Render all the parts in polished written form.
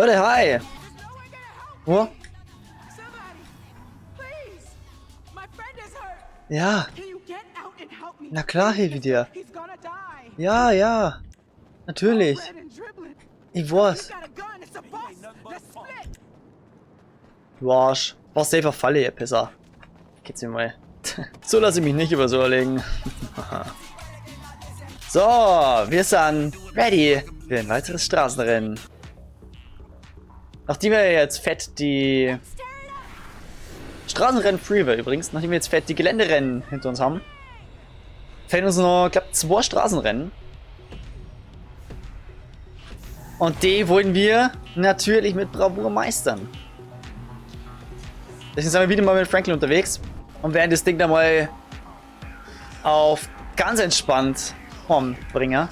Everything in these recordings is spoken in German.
Leute, hi! Wo? Ja. Na klar, hilf ich dir. Ja, ja. Natürlich. Ich weiß. Du Arsch. Warst safe auf Falle, ihr Pisser. Geht's mir mal. So lasse ich mich nicht über so erlegen. So, wir sind ready für ein weiteres Straßenrennen. Nachdem wir jetzt fett die Straßenrennen Freeway übrigens, nachdem wir jetzt fett die Geländerennen hinter uns haben, fehlen uns noch, ich glaube, 2 Straßenrennen. Und die wollen wir natürlich mit Bravour meistern. Deswegen sind wir wieder mal mit Franklin unterwegs und werden das Ding dann mal auf ganz entspannt bringen.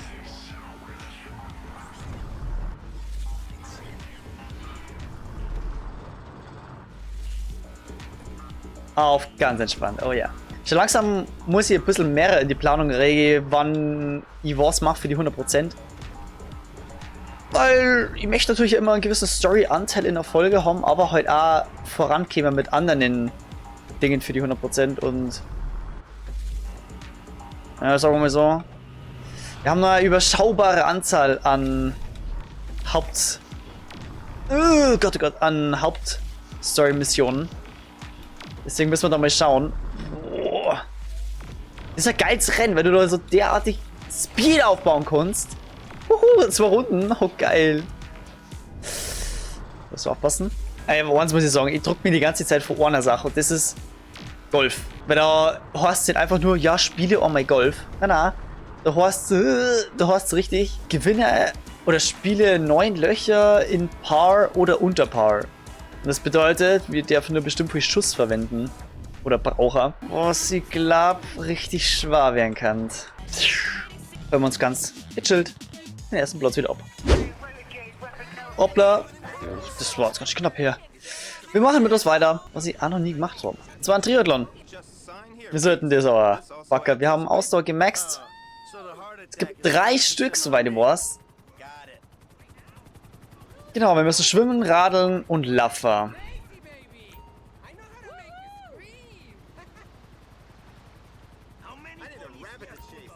Auf ganz entspannt, oh ja. Schon langsam muss ich ein bisschen mehr in die Planung regeln, wann ich was mache für die 100%. Weil ich möchte natürlich immer einen gewissen Story-Anteil in der Folge haben, aber halt auch vorankommen mit anderen Dingen für die 100% und ja, sagen wir mal so. Wir haben eine überschaubare Anzahl an an Hauptstory-Missionen. Deswegen müssen wir da mal schauen. Boah. Das ist ein geiles Rennen, weil du da so derartig Speed aufbauen kannst. 2 Runden, oh geil. Musst du aufpassen. Eins muss ich sagen, ich drücke mir die ganze Zeit vor einer Sache und das ist Golf. Weil da heißt es einfach nur, ja, spiele oh mein Golf. Na, da heißt es richtig, gewinne oder spiele 9 Löcher in Par oder unter Par. Und das bedeutet, wir dürfen nur bestimmt viel Schuss verwenden. Oder Braucher. Was ich glaube, richtig schwer werden kann. Hören wir uns ganz gechillt den ersten Platz wieder ab. Hoppla. Das war jetzt ganz knapp hier. Wir machen mit uns weiter, was ich auch noch nie gemacht habe. Das war ein Triathlon. Wir sollten das aber wacker. Wir haben Ausdauer gemaxt. Es gibt 3 Stück, soweit ich weiß. Genau, wir müssen schwimmen, radeln und Laffer.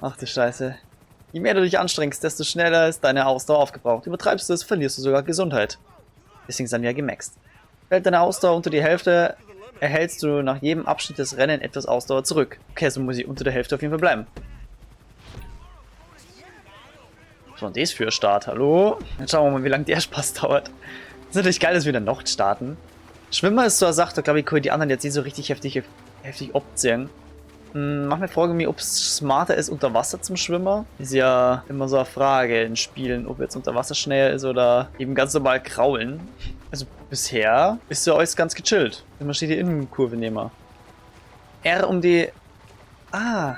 Ach du Scheiße. Je mehr du dich anstrengst, desto schneller ist deine Ausdauer aufgebraucht. Übertreibst du es, verlierst du sogar Gesundheit. Deswegen sind wir ja gemaxt. Fällt deine Ausdauer unter die Hälfte, erhältst du nach jedem Abschnitt des Rennens etwas Ausdauer zurück. Okay, so muss ich unter der Hälfte auf jeden Fall bleiben. Was war denn das für ein Start? Hallo? Jetzt schauen wir mal, wie lange der Spaß dauert. Das ist natürlich geil, dass wir in der Nacht starten. Schwimmer ist so eine Sache, da glaube ich, können die anderen jetzt nicht so richtig heftig abziehen. Mach mir Frage, ob es smarter ist, unter Wasser zum Schwimmer. Ist ja immer so eine Frage in Spielen, ob jetzt unter Wasser schneller ist oder eben ganz normal kraulen. Also bisher ist ja alles ganz gechillt. Immer steht die Innenkurve nehmen. R um die... Ah.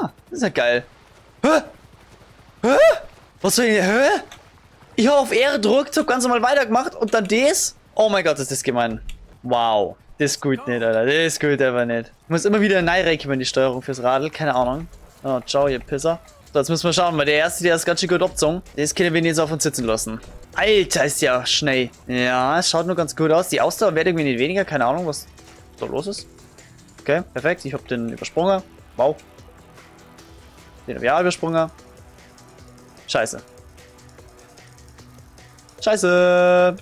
Ah, das ist ja geil. Hä? Hä? Was soll ich... Hä? Ich habe auf R gedrückt, habe ganz normal weitergemacht und dann das... Oh mein Gott, ist das gemein. Wow. Das ist gut nicht, Alter. Das ist gut aber nicht. Ich muss immer wieder reinrechnen in die Steuerung fürs Radl. Keine Ahnung. Oh, ciao, ihr Pisser. So, jetzt müssen wir schauen, weil der erste, der ist ganz schön gut abgezogen. Das können wir jetzt auf uns sitzen lassen. Alter, ist ja schnell. Ja, es schaut nur ganz gut aus. Die Ausdauer wird irgendwie nicht weniger. Keine Ahnung, was da los ist. Okay, perfekt. Ich habe den übersprungen. Wow. Den habe ich auch übersprungen. Scheiße. Scheiße.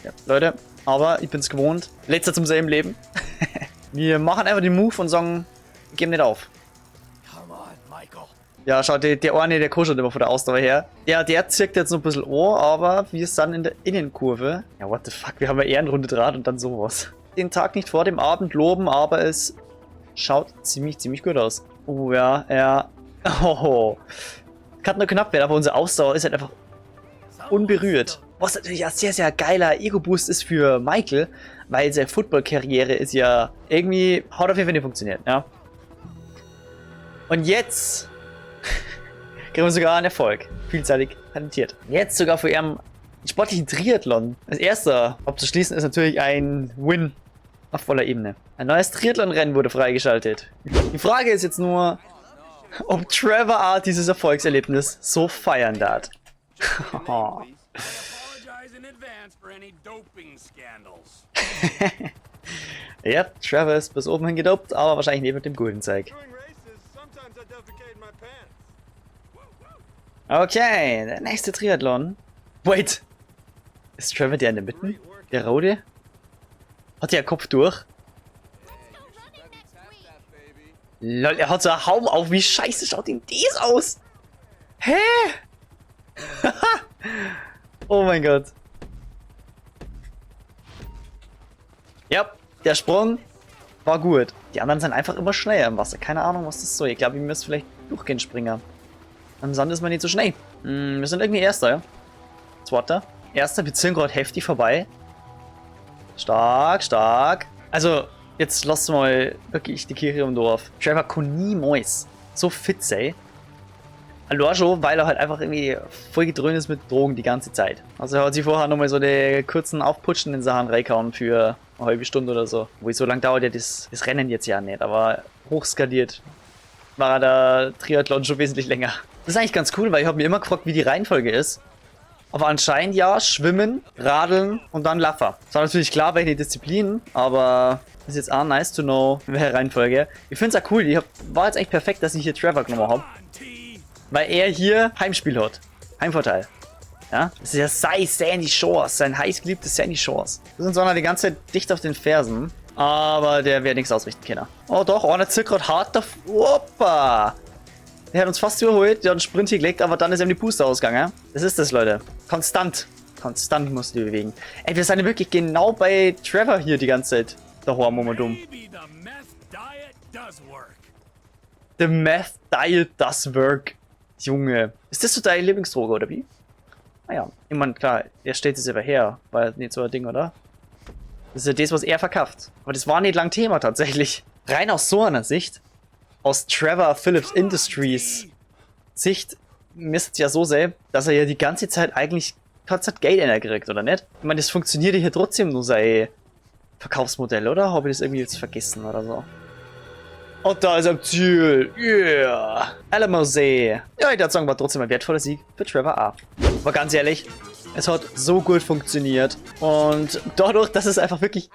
Ja, Leute, aber ich bin's gewohnt. Letzter zum selben Leben. Wir machen einfach den Move und sagen, wir geben nicht auf. Ja, schaut, der eine, der kuschelt immer von der Ausdauer her. Ja, der zirkt jetzt noch ein bisschen an, aber wir sind in der Innenkurve. Ja, what the fuck, wir haben ja eher eine Runde Draht und dann sowas. Den Tag nicht vor dem Abend loben, aber es schaut ziemlich gut aus. Oh ja, ja. Oh. Kann nur knapp werden, aber unsere Ausdauer ist halt einfach unberührt. Was natürlich ein sehr geiler Ego-Boost ist für Michael, weil seine Football-Karriere ist ja irgendwie, hat auf jeden Fall nicht funktioniert, ja. Und jetzt kriegen wir sogar einen Erfolg. Vielseitig talentiert. Jetzt sogar für ihren sportlichen Triathlon. Als erster abzuschließen ist natürlich ein Win auf voller Ebene. Ein neues Triathlon-Rennen wurde freigeschaltet. Die Frage ist jetzt nur, ob Trevor Art dieses Erfolgserlebnis so feiern darf. Ja, Trevor ist bis oben hin gedopt, aber wahrscheinlich nicht mit dem guten Zeug. Okay, der nächste Triathlon. Wait! Ist Trevor der in der Mitte? Der Rote? Hat der Kopf durch? Lol, er hat so einen Haum auf. Wie scheiße schaut ihm das aus? Hä? Oh mein Gott. Ja, der Sprung war gut. Die anderen sind einfach immer schneller im Wasser. Keine Ahnung, was das soll. Ich glaube, wir müssen vielleicht durchgehen, Springer. Am Sand ist man nicht so schnell. Wir sind irgendwie Erster, ja? Zweiter. Erster, wir ziehen gerade heftig vorbei. Stark, stark. Also, jetzt lasst mal wirklich die Kirche im Dorf. Trevor kann niemals so fit sein. Allein schon, weil er halt einfach irgendwie voll gedröhnt ist mit Drogen die ganze Zeit. Also er hat sich vorher nochmal so die kurzen Aufputschen in Sachen reingehauen für eine halbe Stunde oder so. Wo so lange dauert ja das Rennen jetzt ja nicht, aber hochskaliert war der Triathlon schon wesentlich länger. Das ist eigentlich ganz cool, weil ich habe mir immer gefragt, wie die Reihenfolge ist. Aber anscheinend ja, Schwimmen, Radeln und dann Laffer. Das war natürlich klar, welche Disziplinen, aber ist jetzt auch nice to know, welche Reihenfolge. Ich finde es auch cool, war jetzt eigentlich perfekt, dass ich hier Trevor genommen habe. Weil er hier Heimspiel hat. Heimvorteil. Ja, das ist ja Sandy Shores, sein heißgeliebtes Sandy Shores. Wir sind so die ganze Zeit dicht auf den Fersen. Aber der wird nichts ausrichten können. Oh doch, einer zirkt gerade hart auf. Opa! Der hat uns fast überholt, der hat einen Sprint hier gelegt, aber dann ist ihm die Puste ausgegangen. Das ist das, Leute. Konstant. Konstant musst du die bewegen. Ey, wir sind ja wirklich genau bei Trevor hier die ganze Zeit. Der Hormomodum. The Meth Diet does work. Junge. Ist das so deine Lieblingsdroge, oder wie? Naja, ich meine, klar, er stellt es aber her. War nicht so ein Ding, oder? Das ist ja das, was er verkauft. Aber das war nicht lang Thema, tatsächlich. Rein aus so einer Sicht, aus Trevor Phillips Industries Sicht, müsste es ja so sein, dass er ja die ganze Zeit eigentlich Geld kriegt, oder nicht? Ich meine, das funktioniert ja hier trotzdem nur sein Verkaufsmodell, oder? Habe ich das irgendwie jetzt vergessen oder so? Und da ist er am Ziel. Yeah. Alamosee. Ja, ich würde sagen, war trotzdem ein wertvoller Sieg für Trevor A. Aber ganz ehrlich, es hat so gut funktioniert. Und dadurch, dass es einfach wirklich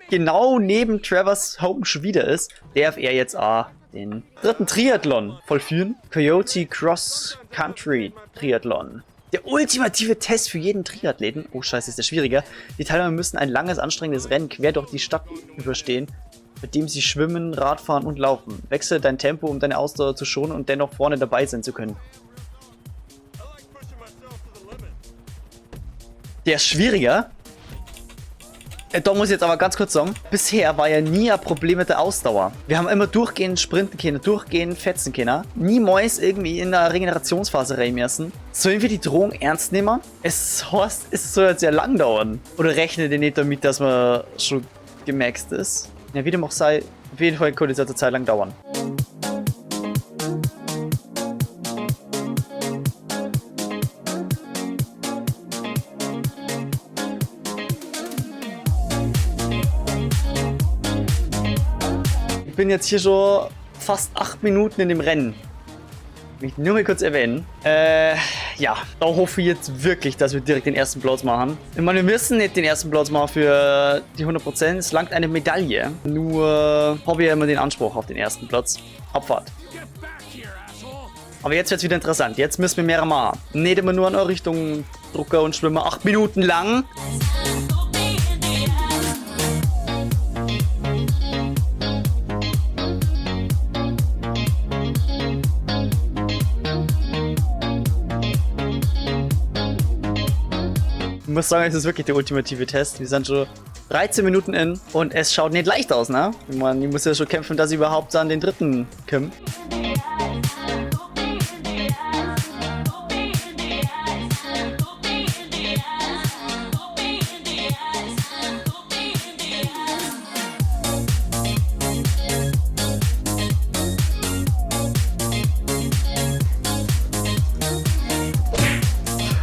genau neben Trevors Home schon wieder ist, darf er jetzt A den dritten Triathlon vollführen. Coyote Cross Country Triathlon. Der ultimative Test für jeden Triathleten. Oh scheiße, ist der schwieriger. Die Teilnehmer müssen ein langes, anstrengendes Rennen quer durch die Stadt überstehen, mit dem sie schwimmen, Radfahren und laufen. Wechsle dein Tempo, um deine Ausdauer zu schonen und dennoch vorne dabei sein zu können. Der ist schwieriger. Da muss ich jetzt aber ganz kurz sagen, bisher war ja nie ein Problem mit der Ausdauer. Wir haben immer durchgehend sprinten können, durchgehend fetzen können. Niemals irgendwie in der Regenerationsphase rein müssen. Sollen wir die Drohung ernst nehmen? Es heißt, es soll jetzt sehr lang dauern. Oder rechne ihr nicht damit, dass man schon gemaxt ist? Ja, wie dem auch sei, auf jeden Fall könnte es jetzt eine Zeit lang dauern. Ich bin jetzt hier schon fast 8 Minuten in dem Rennen. Will ich nur mal kurz erwähnen. Ja, da hoffe ich jetzt wirklich, dass wir direkt den ersten Platz machen. Ich meine, wir müssen nicht den ersten Platz machen für die 100%. Es langt eine Medaille. Nur habe ich ja immer den Anspruch auf den ersten Platz. Abfahrt. Aber jetzt wird es wieder interessant. Jetzt müssen wir mehr machen. Nicht immer nur in Richtung Drucker und Schwimmer 8 Minuten lang. Ich muss sagen, es ist wirklich der ultimative Test. Wir sind schon 13 Minuten in und es schaut nicht leicht aus, ne? Ich meine, ich muss ja schon kämpfen, dass ich überhaupt an den dritten komme.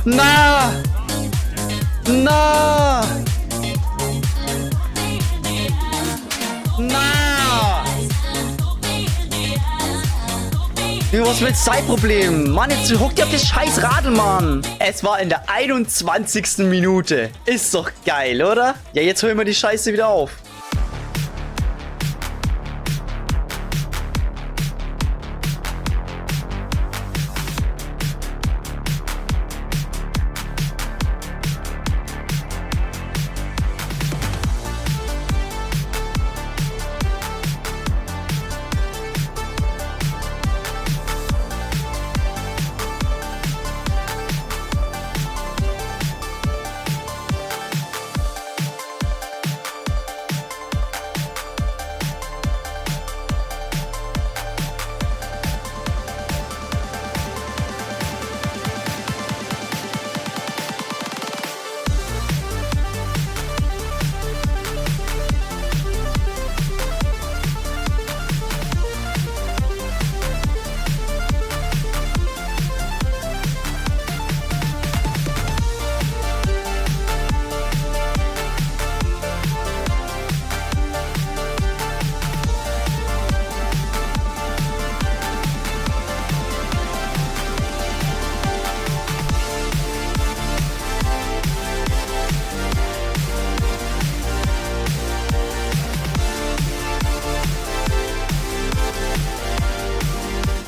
Na! Na! Na! Was mit Zeitproblemen? Mann, jetzt hockt ihr auf das scheiß Radl, Mann. Es war in der 21. Minute. Ist doch geil, oder? Ja, jetzt holen wir die Scheiße wieder auf.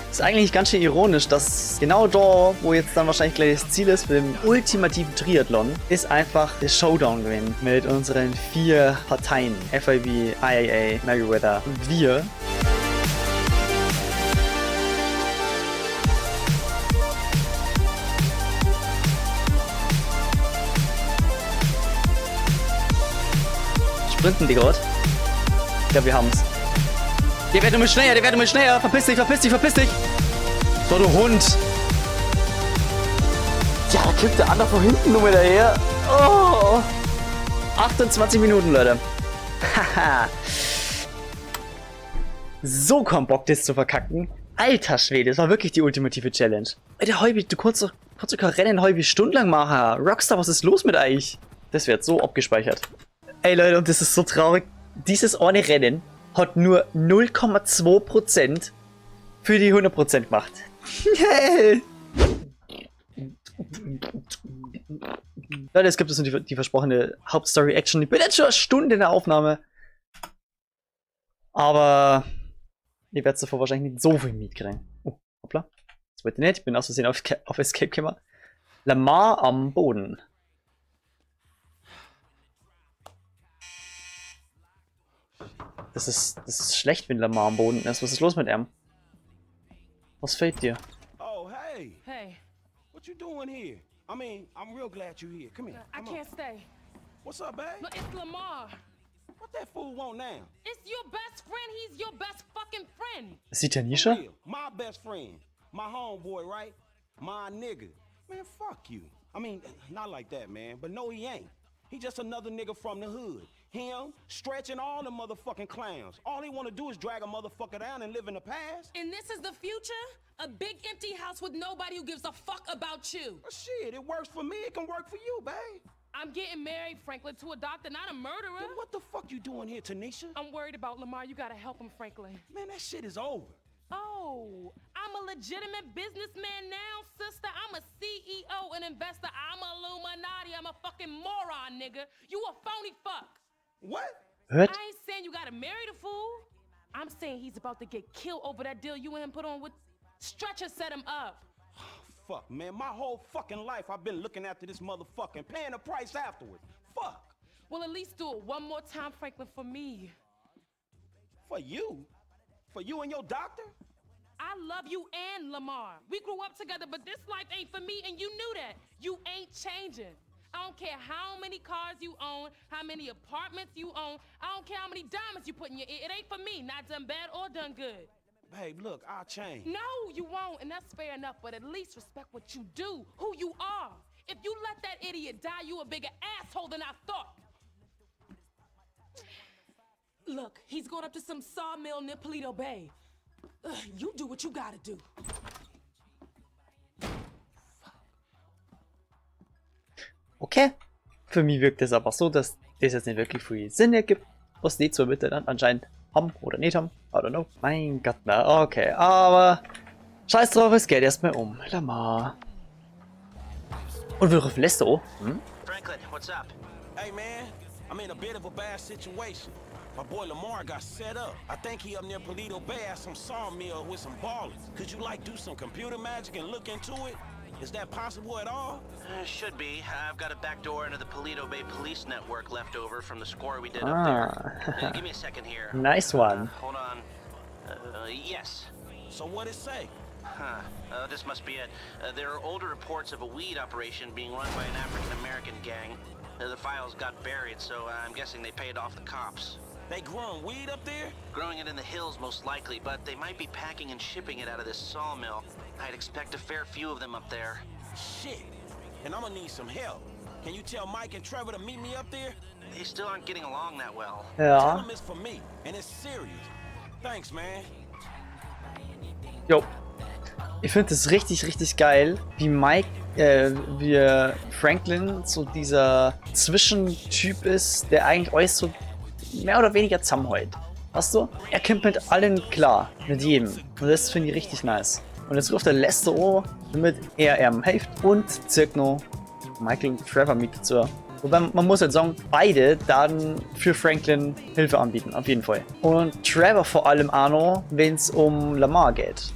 Ist eigentlich ganz schön ironisch, dass genau da, wo jetzt dann wahrscheinlich gleich das Ziel ist, für den ultimativen Triathlon, ist einfach der Showdown gewinnen mit unseren 4 Parteien. FIB, IAA, Merryweather und wir. Sprinten die gerade. Ich glaube, wir haben's. Der wird immer schneller, der wird immer schneller. Verpiss dich, verpiss dich, verpiss dich. So, du Hund. Ja, da kippt der andere von hinten nur wieder her. Oh. 28 Minuten, Leute. Haha. So kommt Bock, das zu verkacken. Alter Schwede, das war wirklich die ultimative Challenge. Alter, Heubi, du kannst doch kein Rennen Heubi stundenlang machen. Rockstar, was ist los mit euch? Das wird so abgespeichert. Ey, Leute, und das ist so traurig. Dieses eine Rennen hat nur 0,2% für die 100% gemacht. Yay! Leute, es gibt jetzt nur die versprochene Hauptstory-Action. Ich bin jetzt schon eine Stunde in der Aufnahme. Aber ihr werdet davor wahrscheinlich nicht so viel mitkriegen. Oh, hoppla. Das wollte ich nicht. Ich bin aus Versehen auf Escape gekommen. Lamar am Boden. Das ist schlecht, wenn Lamar am Boden ist. Was ist los mit ihm? Was fehlt dir? Oh, hey. Hey, What you doing here? I mean, I'm real glad you're here. Come here. I Come on. can't stay. What's up, babe? No, it's Lamar. What that fool want now? It's your best friend. He's your best fucking friend. Ist die Tanisha? Real. My best friend. My homeboy, right? My nigga. Man, fuck you. I mean, not like that, man. But no, he ain't. He just another nigga from the hood. Him, stretching all the motherfucking clowns. All he wanna do is drag a motherfucker down and live in the past. And this is the future? A big empty house with nobody who gives a fuck about you. Well, shit, it works for me. It can work for you, babe. I'm getting married, Franklin, to a doctor, not a murderer. Then what the fuck you doing here, Tanisha? I'm worried about Lamar. You gotta help him, Franklin. Man, that shit is over. Oh, I'm a legitimate businessman now, sister. I'm a CEO, an investor. I'm a Illuminati. I'm a fucking moron, nigga. You a phony fuck. What? Hört? I ain't saying you gotta marry the fool. I'm saying he's about to get killed over that deal you and him put on with Stretcher set him up. Fuck, man, my whole fucking life I've been looking after this motherfucker and paying the price afterwards. Fuck. Well, at least do it one more time, Franklin, for me. For you? For you and your doctor? I love you and Lamar. We grew up together, but this life ain't for me, and you knew that. You ain't changing. I don't care how many cars you own, how many apartments you own. I don't care how many diamonds you put in your ear. It ain't for me, not done bad or done good. Babe, look, I'll change. No, you won't, and that's fair enough, but at least respect what you do, who you are. If you let that idiot die, you a bigger asshole than I thought. Look, he's going up to some sawmill near Paleto Bay. You do what you gotta do. Okay. Für mich wirkt es aber so, dass das jetzt nicht wirklich viel Sinn ergibt, was die zwei bitte dann anscheinend haben oder nicht haben. I don't know. Mein Gott, na, okay. Aber Scheiß drauf, es geht erstmal um Lamar. Und wir rufen Lester. Hm? Franklin, what's up? Hey, man, I'm in a bit of a bad situation. My boy Lamar got set up. I think he up near Polito Bay at some sawmill with some ballers. Could you, like, do some computer magic and look into it? Is that possible at all? Should be. I've got a back door into the Polito Bay police network left over from the score we did up there. Give me a second here. Nice one. Hold on. Yes. So what it say? Huh. This must be it. There are older reports of a weed operation being run by an African-American gang. The files got buried, so I'm guessing they paid off the cops. They growing weed up there? Growing it in the hills, most likely, but they might be packing and shipping it out of this sawmill. I'd expect a fair few of them up there. Shit. And I'm gonna need some help. Can you tell Mike and Trevor to meet me up there? They still aren't getting along that well. Tell Ja. them it's for me, and it's serious. Thanks, man. Jo. Ich finde es richtig, richtig geil, wie wie Franklin so dieser Zwischentyp ist, der eigentlich alles so mehr oder weniger zusammenhält. Weißt du? Er kommt mit allen klar, mit jedem. Und das finde ich richtig nice. Und jetzt ruft der Lester an, damit er ihm hilft und zirkt noch Michael und Trevor mit dazu. Wobei man muss halt sagen, beide dann für Franklin Hilfe anbieten, auf jeden Fall. Und Trevor vor allem auch noch, wenn es um Lamar geht.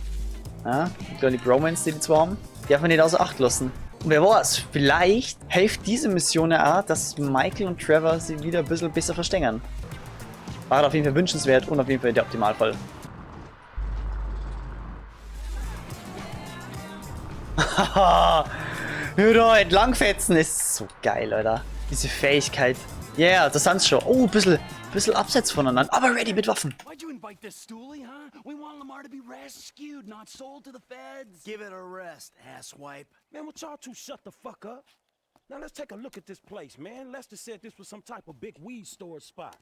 Ja, die Bromance, die zwei haben, darf man nicht außer Acht lassen. Und wer weiß, vielleicht hilft diese Mission ja auch, dass Michael und Trevor sie wieder ein bisschen besser verstehen. War auf jeden Fall wünschenswert und auf jeden Fall der Optimalfall. Haha, hör da entlangfetzen, ist so geil, Alter. Diese Fähigkeit. Ja, yeah, das sind's schon. Oh, ein bisschen abseits voneinander, aber ready mit Waffen. Why'd you invite this stoolie, huh? We want Lamar to be rescued, not sold to the feds. Give it a rest, asswipe. Man, would y'all two shut the fuck up? Now let's take a look at this place, man. Lester said this was some type of big weed store spot.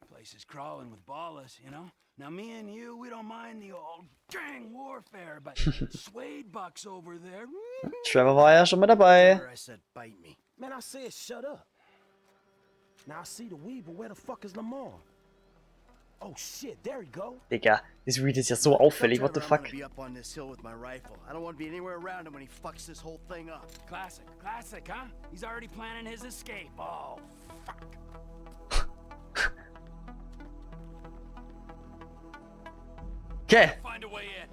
Place is crawling with ballers, you know? Now me and you, we don't mind the old gang warfare, but Suede Buck's over there. Trevor war ja schon mal dabei. I said, bite me. Man, I said shut up. Now I see the weed, but where the fuck is Lamar? Oh shit, there he go. Digga, das Weed ist ja so auffällig, what the Trevor, I'm fuck? gonna be up on this hill with my rifle. I don't want to be anywhere around him when he fucks this whole thing up. Classic, huh? He's already planning his escape. Oh, fuck. Okay. Find a way in.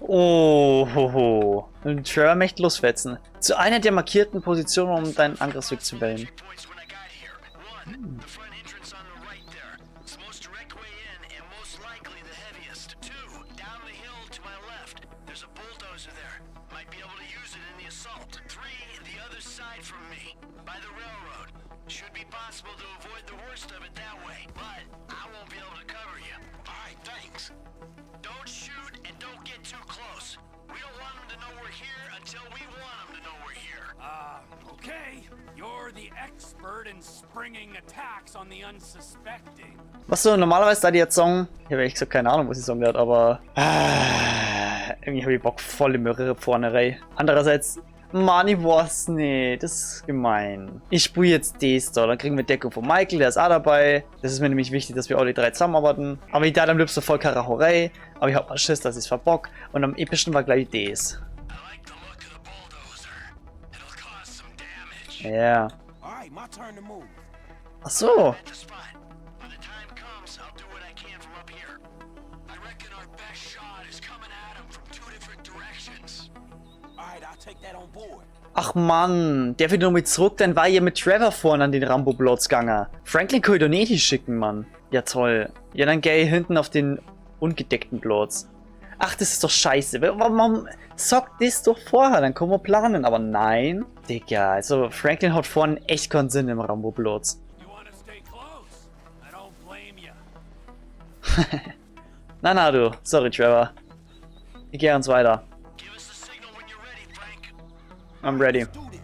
Oh, und Trevor möchte losfetzen. Zu einer der markierten Positionen, um deinen Angriffsweg zu wählen. Points when I got here. One, the front entrance on the right there. It's the most direct way in and most likely the heaviest. Two, down the hill to my left. There's a bulldozer there. Might be able to use it in the assault. Three, the other side from me, by the railroad. Should be possible to avoid the worst of it that way, but I won't be able to cover you. Alright, thanks. Don't shoot and don't get too close. We don't want them to know we're here until we want them to know we're here. Okay. You're the expert in springing attacks on the unsuspecting. Was so normalerweise da die jetzt sagen, ich habe ehrlich gesagt keine Ahnung, was sie sagen wird, aber irgendwie habe ich Bock voll im Möhre vorne. Andererseits, Mann, ich weiß nicht, das ist gemein. Ich spiele jetzt das da, dann kriegen wir Deckung von Michael, der ist auch dabei. Das ist mir nämlich wichtig, dass wir alle drei zusammenarbeiten. Aber ich dachte am liebsten voll Karachorei, aber ich hab mal Schiss, dass ich es verbock. Und am epischen war gleich das. Ja. Alright, my turn to move. Ach so. The spot. When the time comes, I'll do what I can from up here. I reckon our best shot is coming at him from two different directions. Alright, I'll take that on board. Ach Mann, der will nur mit zurück, dann war ihr mit Trevor vorne an den Rambo-Platz gegangen. Franklin kann ich doch nicht schicken, Mann. Ja toll. Ja, dann geh ich hinten auf den ungedeckten Platz. Ach, das ist doch scheiße. Warum sagt das doch vorher? Dann können wir planen. Aber nein. Digga, also Franklin hat vorne echt keinen Sinn im Rambo-Platz. You wanna stay close? I don't blame you. Na, du. Sorry, Trevor. Ich geh uns weiter. Give us the signal when you're ready, Frank. I'm ready. Do this.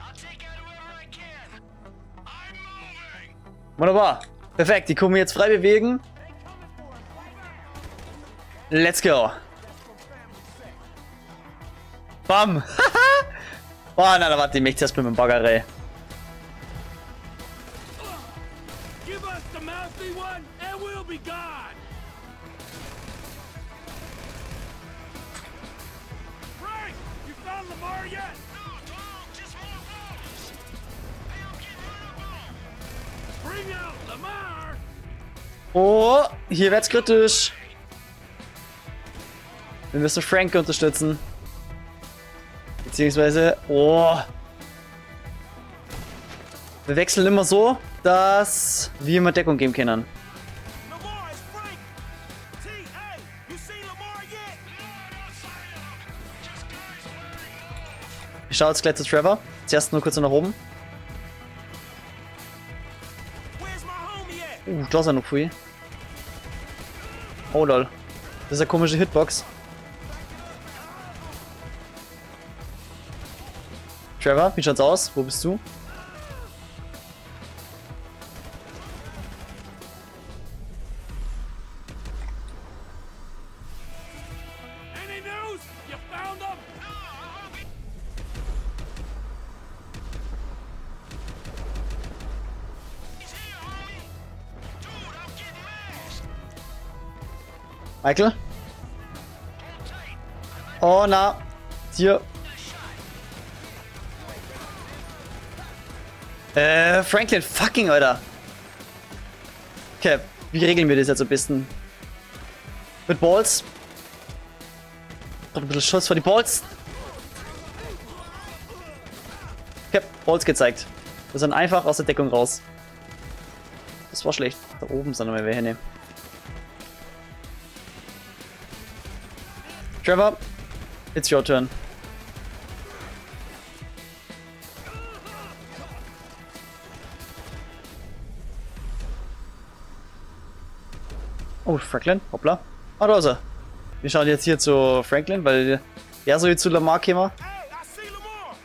I'll take out whoever I can. I'm moving. Wunderbar. Perfekt, die können wir jetzt frei bewegen. Let's go. Bam. Oh nein, warte, ich möchte erst mit dem Bagger rein. Give us the mouthy one, and we'll be gone. yet? No, dog, just more balls. Hey, I'm getting run up on. Bring out Lamar. Oh, hier wird's kritisch. Wir müssen Frank unterstützen. Beziehungsweise, oh. Wir wechseln immer so, dass wir immer Deckung geben können. Lamar, it's Frank. T, hey, you seen Lamar yet? Ich schaue jetzt gleich zu Trevor. Zuerst nur kurz nach oben. Where's my homie at? Da ist er noch viel. Oh lol. Das ist eine komische Hitbox. Trevor, wie schaut's aus? Wo bist du? Any news? You found him? He's here, homie. Dude, I'm getting mashed. Michael? Oh na. Hier. Franklin, fucking, Alter. Okay, wie regeln wir das jetzt am besten? Mit Balls. Ein bisschen Schuss vor die Balls. Okay, Balls gezeigt. Wir sind einfach aus der Deckung raus. Das war schlecht. Da oben sind noch mal welche. Ne. Trevor, it's your turn. Oh, Franklin, hoppla. Ah, da ist er. Wir schauen jetzt hier zu Franklin, weil der soll jetzt zu Lamar kommen. Hey, I see Lamar.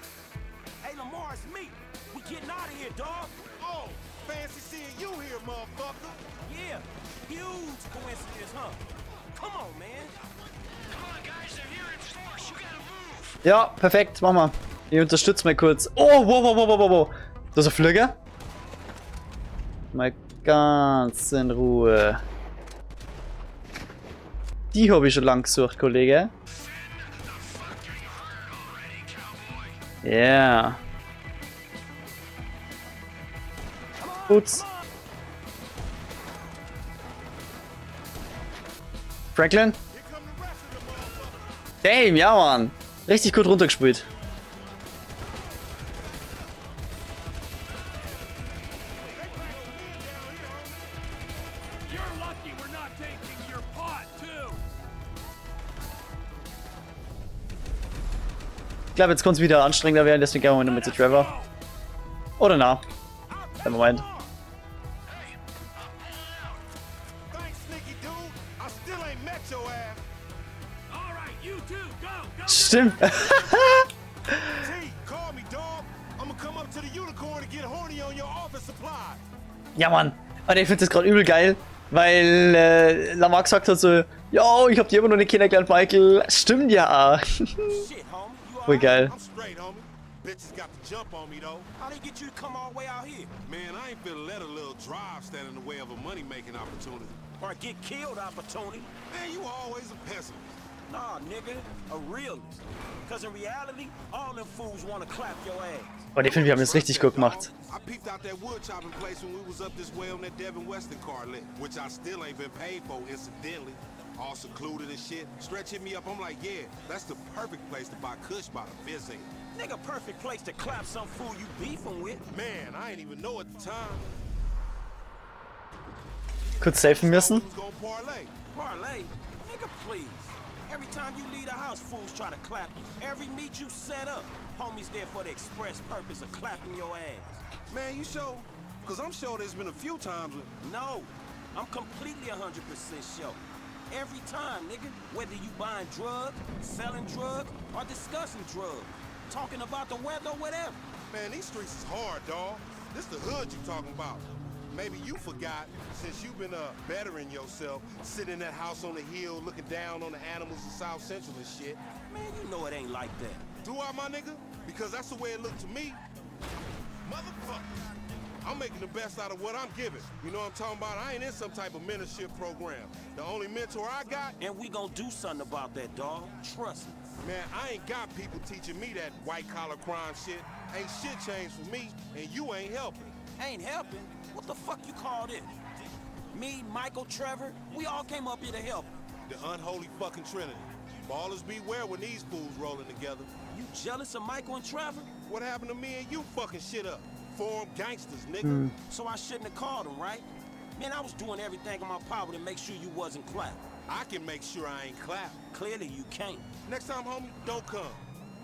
Hey, Lamar, it's me. We getting out of here, dog. Oh, fancy seeing you here, motherfucker. Yeah, huge coincidence, huh? Come on, man. Come on, guys, they're here in force. You gotta move. Ja, perfekt, mach mal. Ich unterstütze mal kurz. Oh, wow. Das ist ein Flügger. Mal ganz in Ruhe. Die habe ich schon lang gesucht, Kollege. Ja. Yeah. Gut. Franklin? Damn, ja, Mann. Richtig gut runtergespielt. You're lucky we're not taking your pot, too. Ich glaube, jetzt kommt es wieder anstrengender werden, deswegen gehen wir mal mit zu Trevor. Oder na? Einen Moment. Thanks, sneaky dude. I still ain't met your ass. All right, you two, go. Stimmt. T, call me, dog. I'm gonna come up to the unicorn to get horny on your office supply. Ja, Mann. Aber ich finde das gerade übel geil, weil Lamar gesagt hat so, yo, ich hab die immer noch nicht kennengelernt, Michael. Stimmt ja auch. Shit, homie. You Voll alright? geil. I'm straight, homie. Bitches got the jump on me, though. How they get you to come all the way out here? Man, I ain't finna let a little drive stand in the way of a money-making opportunity. Or a get killed opportunity. Man, you always a pessimist. Nah, nigga, a realist. Cause in reality, all them fools wanna clap your ass. Und ich finde, wir haben das richtig gut gemacht. I peeped out that wood chopping place when we was up this way on that Devin Weston car lit, which I still ain't been paid for, incidentally. All secluded and shit. Stretch hit me up, I'm like, yeah, that's the perfect place to buy Kush by the fizzing. Nigga, perfect place to clap some fool you beefing with. Man, I ain't even know at the time. Kurz safen müssen. We was gonna parlay. Parlay? Nigga, please. Every time you leave the house, fools try to clap you. Every meet you set up, homies there for the express purpose of clapping your ass. Man, you sure? Cause I'm sure there's been a few times when... No, I'm completely 100% sure. Every time, nigga. Whether you buying drugs, selling drugs, or discussing drugs. Talking about the weather or whatever. Man, these streets is hard, dawg. This the hood you talking about. Maybe you forgot, since you've been bettering yourself, sitting in that house on the hill, looking down on the animals in South Central and shit. Man, you know it ain't like that. Do I, my nigga? Because that's the way it looked to me. Motherfucker. I'm making the best out of what I'm given. You know what I'm talking about? I ain't in some type of mentorship program. The only mentor I got, And we gonna do something about that, dog. Trust me. man, I ain't got people teaching me that white-collar crime shit. Ain't shit changed for me, and you ain't helping. Ain't helping? What the fuck you call this? Me, Michael, Trevor, we all came up here to help. The unholy fucking trinity. Ballers beware when these fools rolling together. You jealous of Michael and Trevor? What happened to me and you fucking shit up? Form gangsters, nigga. So I shouldn't have called him, right? Man, I was doing everything in my power to make sure you wasn't clapped. I can make sure I ain't clapped. Clearly you can't. Next time, homie, don't come.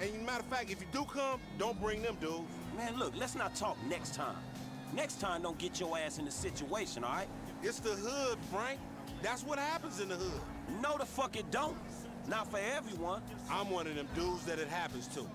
And matter of fact, if you do come, don't bring them dudes. Man, look, let's not talk next time. Next time, don't get your ass in the situation, all right? It's the hood, Frank. That's what happens in the hood. No, the fuck it don't. Not for everyone. I'm one of them dudes that it happens to.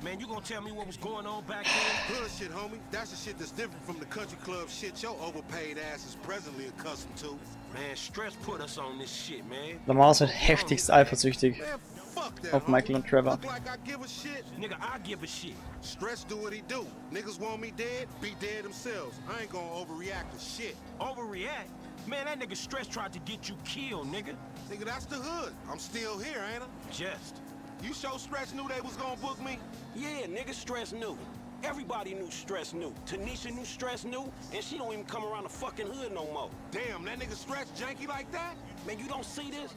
Man, you gonna tell me what was going on back then? Hood shit, homie. That's the shit that's different from the country club shit your overpaid ass is presently accustomed to. Man, stress put us on this shit, man. Lamar ist halt heftigst eifersüchtig Man, fuck that, auf Michael und Trevor. Look like I give a shit. Nigga, I give a shit. Stress do what he do. Niggas want me dead, be dead themselves. I ain't gonna overreact to shit. Overreact? Man, that nigga Stress tried to get you killed, nigga. Nigga, that's the hood. I'm still here, ain't I? Just. You sure Stretch knew they was gonna book me? Yeah, nigga, Stress knew. Everybody knew Stress knew. Tanisha knew Stress knew, and she don't even come around the fucking hood no more. Damn, that nigga Stretch janky like that? Man, you don't see this?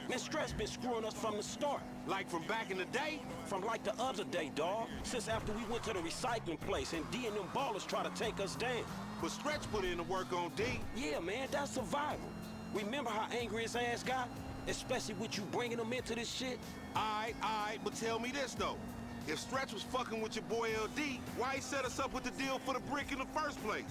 Man, Stress been screwing us from the start. Like from back in the day? From like the other day, dawg. Since after we went to the recycling place and D and them ballers try to take us down. But Stretch put in the work on D. Yeah, man, that's survival. Remember how angry his ass got? Especially with you bringing him into this shit? Aight, but tell me this though. If Stretch was fucking with your boy LD, why he set us up with the deal for the brick in the first place?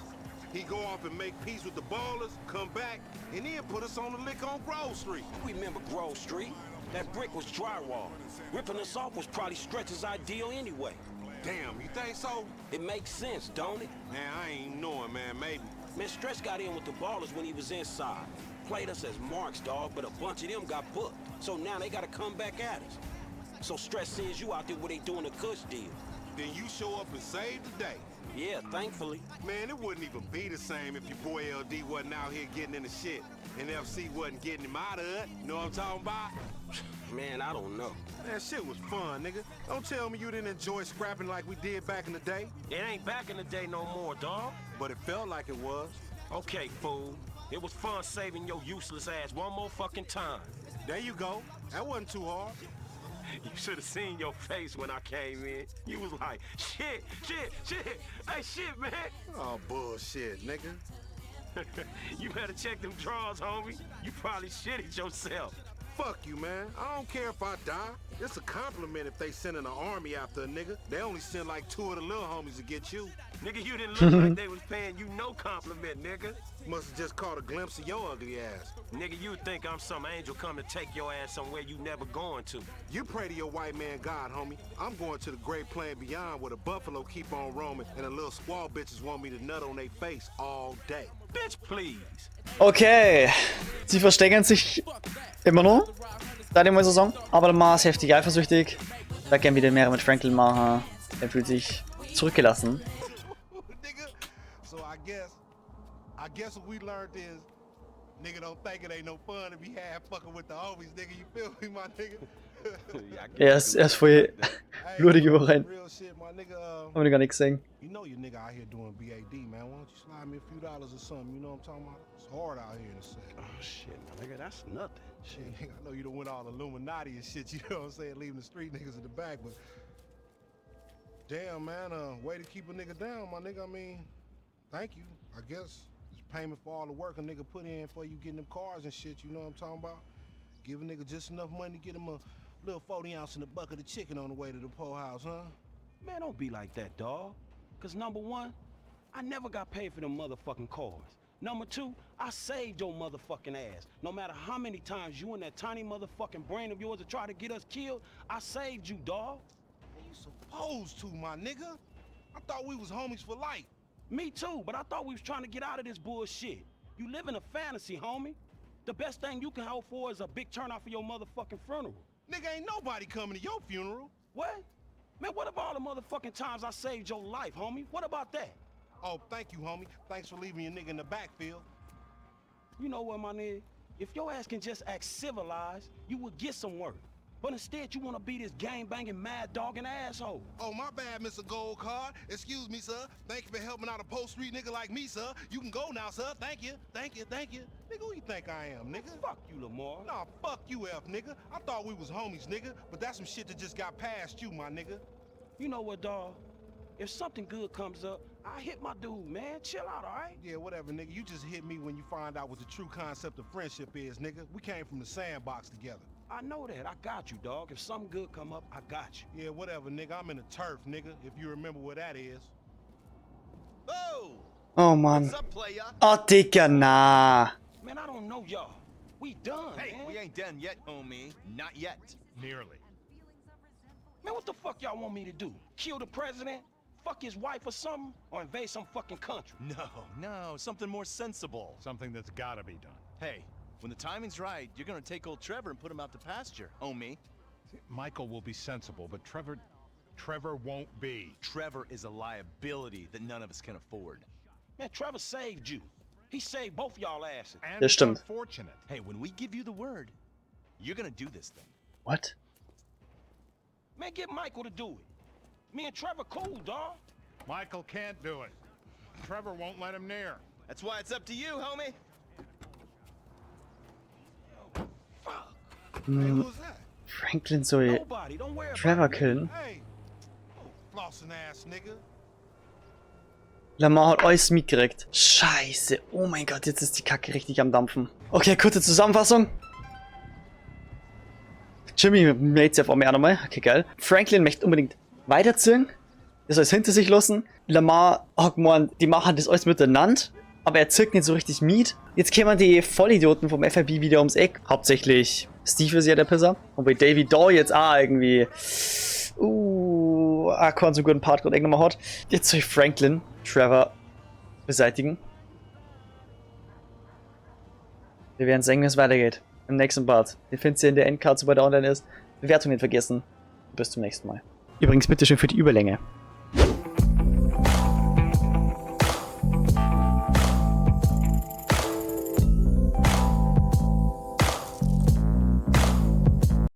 He go off and make peace with the ballers, come back, and then put us on the lick on Grove Street. Remember Grove Street? That brick was drywall. Ripping us off was probably Stretch's ideal anyway. Damn, you think so? It makes sense, don't it? Man, I ain't knowing, man, maybe. Man, Stretch got in with the ballers when he was inside. Played us as marks, dog, but a bunch of them got booked. So now they gotta come back at us. So Stretch sends you out there where they doing a Kush deal. Then you show up and save the day. Yeah, thankfully. Man, it wouldn't even be the same if your boy LD wasn't out here getting in the shit. And FC wasn't getting him out of it. Know what I'm talking about? Man, I don't know. Man, shit was fun, nigga. Don't tell me you didn't enjoy scrapping like we did back in the day. It ain't back in the day no more, dog. But it felt like it was. Okay, fool. It was fun saving your useless ass one more fucking time. There you go. That wasn't too hard. You should have seen your face when I came in. You was like, shit. Hey, shit, man. Oh, bullshit, nigga. You better check them drawers, homie. You probably shitted yourself. Fuck you, man. I don't care if I die. It's a compliment if they sending an army after a nigga. They only send like 2 of the little homies to get you. Nigga, you didn't look like they was paying you no compliment, nigga. Must have just caught a glimpse of your ugly ass. Nigga, you think I'm some angel come to take your ass somewhere you never going to. You pray to your white man God, homie. I'm going to the great plain beyond where the buffalo keep on roaming and the little squaw bitches want me to nut on their face all day. Bitch, please. Okay, sie verstecken sich immer noch seit der Saison, aber Lamar ist heftig eifersüchtig. Ich würde gerne wieder mehr mit Franklin machen. Er fühlt sich zurückgelassen. Nigga, so I guess what we learned is, nigga don't think it ain't no fun to be half fucking with the homies, nigga. You feel me, my nigga? Er ist voll blutig überrennt. Real shit, my nigga. Haben wir gar nichts gesehen. You know your nigga out here doing BAD, man. Why don't you slide me a few dollars or something? You know what I'm talking about? It's hard out here in the city. Oh, shit, my nigga, that's nothing. Shit, I know you done went all Illuminati and shit, you know what I'm saying? Leaving the street niggas in the back, but damn, man, way to keep a nigga down, my nigga. I mean, thank you. I guess it's payment for all the work a nigga put in for you getting them cars and shit, you know what I'm talking about? Give a nigga just enough money to get him a little 40 ounce in a bucket of chicken on the way to the po house, huh? Man, don't be like that, dawg. Cause number one, I never got paid for them motherfucking cars. Number two, I saved your motherfucking ass. No matter how many times you and that tiny motherfucking brain of yours have tried to get us killed, I saved you, dawg. You supposed to, my nigga. I thought we was homies for life. Me too, but I thought we was trying to get out of this bullshit. You live in a fantasy, homie. The best thing you can hope for is a big turnout for your motherfucking funeral. Nigga, ain't nobody coming to your funeral. What? Man, what about all the motherfucking times I saved your life, homie? What about that? Oh, thank you, homie. Thanks for leaving your nigga in the backfield. You know what, my nigga? If your ass can just act civilized, you would get some work. But instead, you want to be this gang-banging, mad-dogging asshole. Oh, my bad, Mr. Gold Card. Excuse me, sir. Thank you for helping out a post-street nigga like me, sir. You can go now, sir. Thank you. Thank you. Thank you. Nigga, who you think I am, nigga? Fuck you, Lamar. Nah, fuck you, F, nigga. I thought we was homies, nigga. But that's some shit that just got past you, my nigga. You know what, dawg? If something good comes up, I hit my dude, man. Chill out, all right? Yeah, whatever, nigga. You just hit me when you find out what the true concept of friendship is, nigga. We came from the sandbox together. I know that. I got you, dog. If something good come up, I got you. Yeah, whatever, nigga. I'm in the turf, nigga, if you remember where that is. Oh! Oh Mann. What's up, playa? Oh, Digga, na. Man, I don't know y'all. We done, Hey, man. we ain't done yet, homie. Not yet. Nearly. Man, what the fuck y'all want me to do? Kill the president? Fuck his wife or something? Or invade some fucking country? No, something more sensible. Something that's gotta be done. Hey, when the timing's right, you're gonna take old Trevor and put him out to pasture, homie. Michael will be sensible, but Trevor won't be. Trevor is a liability that none of us can afford. Man, Trevor saved you. He saved both y'all asses. And Das stimmt. unfortunate. Hey, when we give you the word, you're gonna do this thing. What? Man, get Michael to do it. Me and Trevor cool, dawg. Michael can't do it. Trevor won't let him near. That's why it's up to you, homie. Fuck. Hey, who's that? Franklin soll Nobody. Don't worry Trevor about it. killen. Hey. Oh, flossing ass nigga. Lamar hat alles mitgekriegt. Scheiße. Oh mein Gott, jetzt ist die Kacke richtig am Dampfen. Okay, kurze Zusammenfassung. Jimmy meldet sich auf einmal auch nochmal. Okay, geil. Franklin möchte unbedingt weiterziehen. Er soll es hinter sich lassen. Lamar hat gemeint, die machen das alles miteinander. Aber er zirkt nicht so richtig mit. Jetzt kämen die Vollidioten vom FIB wieder ums Eck. Hauptsächlich Steve ist ja der Pisser. Und bei Davy Daw jetzt auch irgendwie... keinen so guten Part gerade irgendwann mal hat. Jetzt soll ich Franklin, Trevor beseitigen. Wir werden sehen, wie es weitergeht. Im nächsten Part. Den findet ihr in der Endcard, sobald er online ist. Bewertung nicht vergessen. Bis zum nächsten Mal. Übrigens, bitteschön für die Überlänge.